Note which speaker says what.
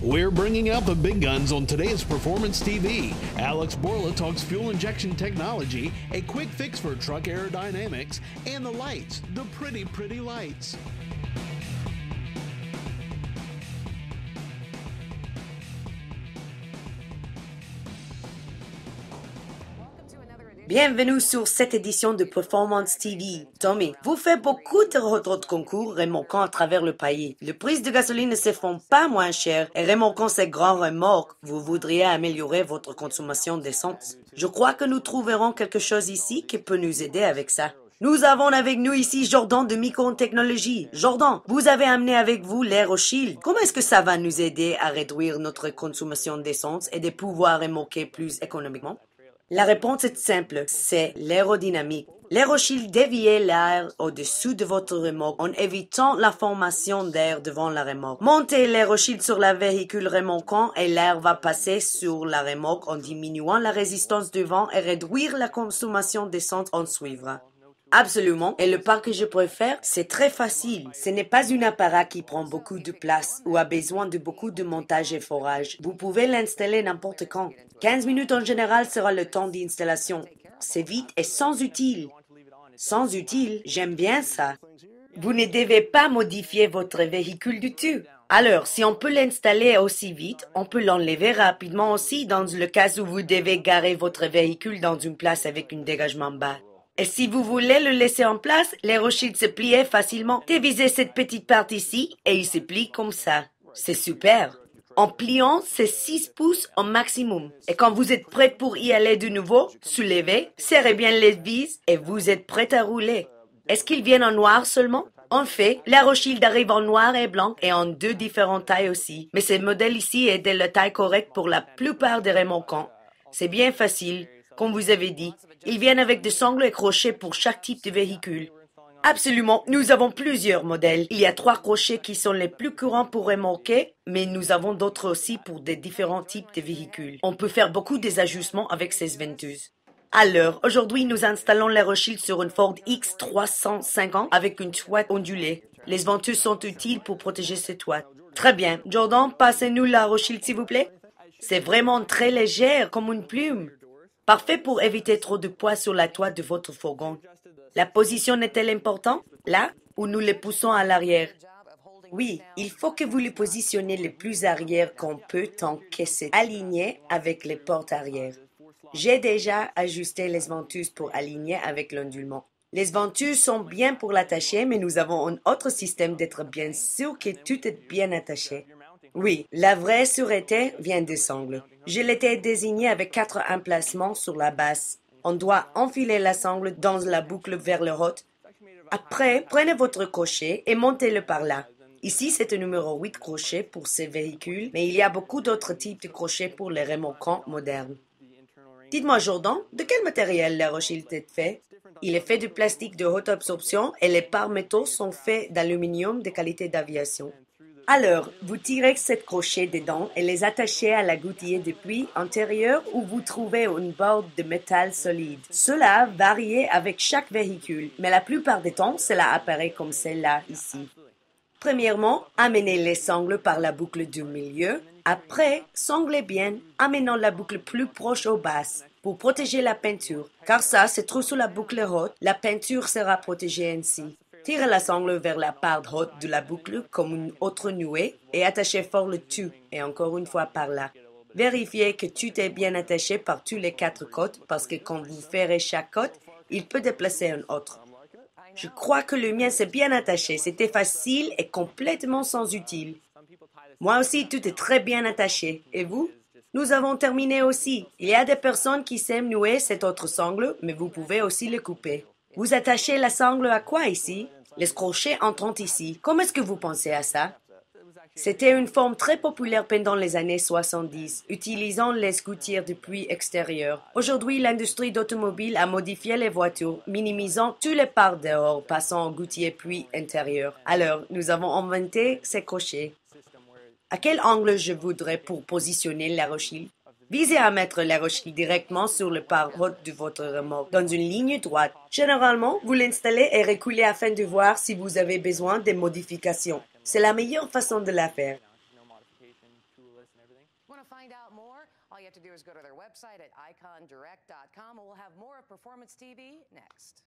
Speaker 1: We're bringing out the big guns on today's Performance TV. Alex Borla talks fuel injection technology, a quick fix for truck aerodynamics, and the lights, the pretty lights.
Speaker 2: Bienvenue sur cette édition de Performance TV. Tommy, vous faites beaucoup de autres concours remorquant à travers le pays. Le prix de gasoline ne se font pas moins cher et remorquant ces grands remorques, vous voudriez améliorer votre consommation d'essence. Je crois que nous trouverons quelque chose ici qui peut nous aider avec ça. Nous avons avec nous ici Jordan de Micron Technologies. Jordan, vous avez amené avec vous l'AeroShield. Comment est-ce que ça va nous aider à réduire notre consommation d'essence et de pouvoir remorquer plus économiquement? La réponse est simple, c'est l'aérodynamique. L'AeroShield dévie l'air au-dessus de votre remorque en évitant la formation d'air devant la remorque. Montez l'AeroShield sur le véhicule remorquant et l'air va passer sur la remorque en diminuant la résistance du vent et réduire la consommation d'essence en suivra. Absolument. Et le pas que je préfère, c'est très facile. Ce n'est pas un appareil qui prend beaucoup de place ou a besoin de beaucoup de montage et forage. Vous pouvez l'installer n'importe quand. 15 minutes en général sera le temps d'installation. C'est vite et sans utile. Sans utile, j'aime bien ça. Vous ne devez pas modifier votre véhicule du tout. Alors, si on peut l'installer aussi vite, on peut l'enlever rapidement aussi dans le cas où vous devez garer votre véhicule dans une place avec un dégagement bas. Et si vous voulez le laisser en place, l'AeroShield se plie facilement. Dévisez cette petite partie-ci et il se plie comme ça. C'est super. En pliant, c'est 6 pouces au maximum. Et quand vous êtes prêt pour y aller de nouveau, soulevez, serrez bien les vis et vous êtes prêt à rouler. Est-ce qu'ils viennent en noir seulement? En fait, l'AeroShield arrive en noir et blanc et en 2 différentes tailles aussi. Mais ce modèle ici est de la taille correcte pour la plupart des remorquants. C'est bien facile. Comme vous avez dit, ils viennent avec des sangles et crochets pour chaque type de véhicule. Absolument, nous avons plusieurs modèles. Il y a 3 crochets qui sont les plus courants pour remorquer, mais nous avons d'autres aussi pour des différents types de véhicules. On peut faire beaucoup d'ajustements avec ces ventouses. Alors, aujourd'hui, nous installons l'AeroShield sur une Ford X350 avec une toit ondulée. Les ventouses sont utiles pour protéger ces toits. Très bien. Jordan, passez-nous l'AeroShield s'il vous plaît. C'est vraiment très léger, comme une plume. Parfait pour éviter trop de poids sur la toit de votre fourgon. La position est-elle importante? Là, ou nous le poussons à l'arrière? Oui, il faut que vous le positionnez le plus arrière qu'on peut tant que c'est aligné avec les portes arrière. J'ai déjà ajusté les ventouses pour aligner avec l'ondulement. Les ventouses sont bien pour l'attacher, mais nous avons un autre système d'être bien sûr que tout est bien attaché. Oui, la vraie sûreté vient des sangles. Je l'étais désigné avec 4 emplacements sur la base. On doit enfiler la sangle dans la boucle vers le haut. Après, prenez votre crochet et montez-le par là. Ici, c'est un numéro 8 crochet pour ces véhicules, mais il y a beaucoup d'autres types de crochets pour les remorquants modernes. Dites-moi, Jordan, de quel matériel l'AeroShield est fait? Il est fait de plastique de haute absorption et les parts métaux sont faits d'aluminium de qualité d'aviation. Alors, vous tirez cette crochet dedans et les attachez à la gouttière de pluie antérieure où vous trouvez une barre de métal solide. Cela varie avec chaque véhicule, mais la plupart du temps, cela apparaît comme celle-là ici. Premièrement, amenez les sangles par la boucle du milieu. Après, sanglez bien, amenant la boucle plus proche aux bases pour protéger la peinture, car ça, c'est trop sous la boucle haute, la peinture sera protégée ainsi. Tirez la sangle vers la part haute de la boucle comme une autre nouée et attachez fort le tout et encore une fois par là. Vérifiez que tout est bien attaché par tous les 4 côtés parce que quand vous ferez chaque côte, il peut déplacer un autre. Je crois que le mien s'est bien attaché. C'était facile et complètement sans utile. Moi aussi, tout est très bien attaché. Et vous? Nous avons terminé aussi. Il y a des personnes qui s'aiment nouer cette autre sangle, mais vous pouvez aussi le couper. Vous attachez la sangle à quoi ici? Les crochets entrent ici. Comment est-ce que vous pensez à ça? C'était une forme très populaire pendant les années 70, utilisant les gouttières de pluie extérieures. Aujourd'hui, l'industrie d'automobile a modifié les voitures, minimisant tous les parts dehors passant aux gouttières pluie intérieures. Alors, nous avons inventé ces crochets. À quel angle je voudrais pour positionner l'AeroShield? Visez à mettre l'AeroShield directement sur le part haute de votre remorque, dans une ligne droite. Généralement, vous l'installez et reculez afin de voir si vous avez besoin de modifications. C'est la meilleure façon de la faire.
Speaker 3: want to find out more, all you have to do is go to their website at icondirect.com, and we'll have more of Performance TV next.